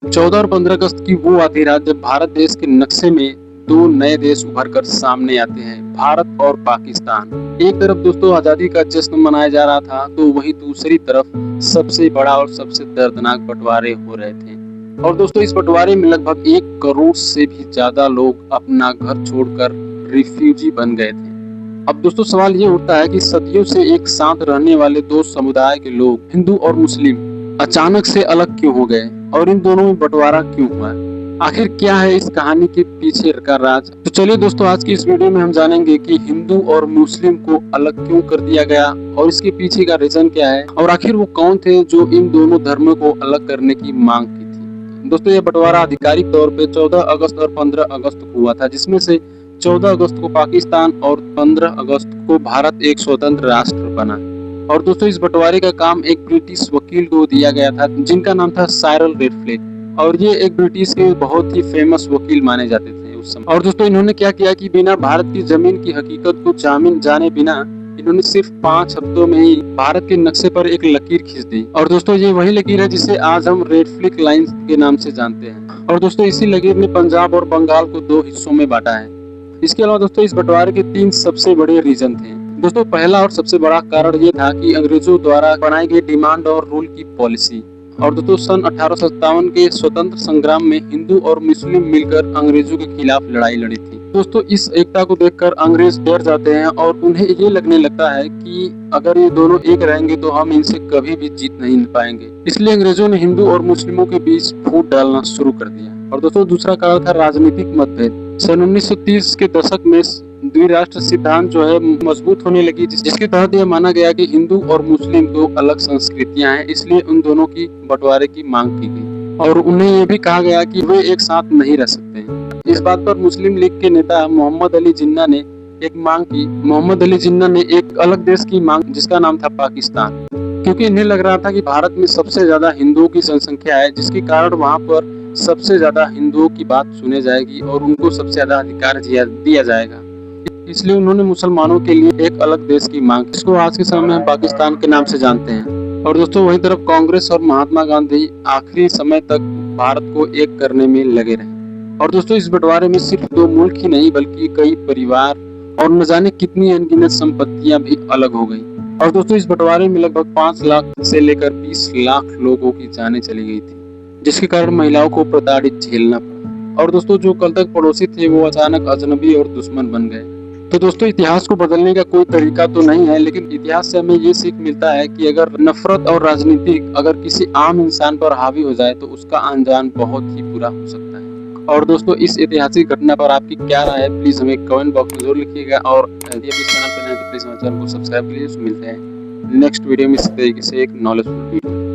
14 और 15 अगस्त की वो आती रात जब भारत देश के नक्शे में दो नए देश उभर कर सामने आते हैं, भारत और पाकिस्तान। एक तरफ दोस्तों आजादी का जश्न मनाया जा रहा था, तो वहीं दूसरी तरफ सबसे बड़ा और सबसे दर्दनाक बंटवारे हो रहे थे। और दोस्तों इस बंटवारे में लगभग 1 करोड़ से भी ज्यादा लोग अपना घर छोड़कर रिफ्यूजी बन गए थे। अब दोस्तों सवाल ये उठता है कि सदियों से एक साथ रहने वाले दो समुदाय के लोग, हिंदू और मुस्लिम, अचानक से अलग क्यों हो गए और इन दोनों में बंटवारा क्यों हुआ? आखिर क्या है इस कहानी के पीछे का राज? तो चलिए दोस्तों आज की इस वीडियो में हम जानेंगे कि हिंदू और मुस्लिम को अलग क्यों कर दिया गया और इसके पीछे का रीजन क्या है और आखिर वो कौन थे जो इन दोनों धर्मों को अलग करने की मांग की थी। दोस्तों ये बंटवारा आधिकारिक तौर पे 14 अगस्त और 15 अगस्त को हुआ था, जिसमें से 14 अगस्त को पाकिस्तान और 15 अगस्त को भारत एक स्वतंत्र राष्ट्र बना। और दोस्तों इस बंटवारे का काम एक ब्रिटिश वकील को दिया गया था जिनका नाम था साइरल रेडक्लिफ, और ये एक ब्रिटिश के बहुत ही फेमस वकील माने जाते थे उस समय। और दोस्तों इन्होंने क्या किया कि बिना भारत की जमीन की हकीकत को जाने बिना इन्होंने सिर्फ 5 हफ्तों में ही भारत के नक्शे पर एक लकीर खींच दी। और दोस्तों ये वही लकीर है जिसे आज हम रेड फ्लिक लाइन के नाम से जानते हैं। और दोस्तों इसी लकीर ने पंजाब और बंगाल को 2 हिस्सों में बांटा है। इसके अलावा दोस्तों इस बंटवारे के 3 सबसे बड़े रीजन थे। दोस्तों पहला और सबसे बड़ा कारण ये था कि अंग्रेजों द्वारा बनाई गई डिमांड और रूल की पॉलिसी। और दोस्तों सन 1857 के स्वतंत्र संग्राम में हिंदू और मुस्लिम मिलकर अंग्रेजों के खिलाफ लड़ाई लड़ी थी। दोस्तों इस एकता को देखकर अंग्रेज डर जाते हैं और उन्हें ये लगने लगता है कि अगर ये दोनों एक रहेंगे तो हम इनसे कभी भी जीत नहीं पाएंगे। इसलिए अंग्रेजों ने हिंदू और मुस्लिमों के बीच फूट डालना शुरू कर दिया। और दोस्तों दूसरा कारण था राजनीतिक मतभेद। सन 1930 के दशक में द्विराष्ट्र सिद्धांत जो है मजबूत होने लगी, जिसके तहत यह माना गया कि हिंदू और मुस्लिम दो अलग संस्कृतियां हैं, इसलिए उन दोनों की बंटवारे की मांग की गई और उन्हें यह भी कहा गया कि वे एक साथ नहीं रह सकते। इस बात पर मुस्लिम लीग के नेता मोहम्मद अली जिन्ना ने एक मांग की। मोहम्मद अली जिन्ना ने एक अलग देश की मांग जिसका नाम था पाकिस्तान, क्योंकि इन्हें लग रहा था कि भारत में सबसे ज्यादा हिंदुओं की जनसंख्या है, जिसके कारण वहाँ पर सबसे ज्यादा हिंदुओं की बात सुनी जाएगी और उनको सबसे ज्यादा अधिकार दिया जाएगा। इसलिए उन्होंने मुसलमानों के लिए एक अलग देश की मांग, जिसको आज के समय में हम पाकिस्तान के नाम से जानते हैं। और दोस्तों वही तरफ कांग्रेस और महात्मा गांधी आखिरी समय तक भारत को एक करने में लगे रहे। और दोस्तों इस बंटवारे में सिर्फ 2 मुल्क ही नहीं बल्कि कई परिवार और न जाने कितनी अनगिनत संपत्तियां भी अलग हो गई। और दोस्तों इस बंटवारे में लगभग 5 लाख से लेकर 20 लाख लोगों की जानें चली गई थी, जिसके कारण महिलाओं को प्रताड़ित झेलना पड़ा। और दोस्तों जो कल तक पड़ोसी थे वो अचानक अजनबी और दुश्मन बन गए। तो दोस्तों इतिहास को बदलने का कोई तरीका तो नहीं है, लेकिन इतिहास से हमें ये सीख मिलता है कि अगर नफरत और राजनीति अगर किसी आम इंसान पर हावी हो जाए तो उसका अंजाम बहुत ही बुरा हो सकता है। और दोस्तों इस ऐतिहासिक घटना पर आपकी क्या राय है, प्लीज हमें कमेंट बॉक्स में जरूर लिखिएगा और यदि आप इस चैनल पर नए हैं तो प्लीज हमारे चैनल को सब्सक्राइब करिए। मिलते हैं नेक्स्ट वीडियो में इस तरीके से एक नॉलेजफुल वीडियो।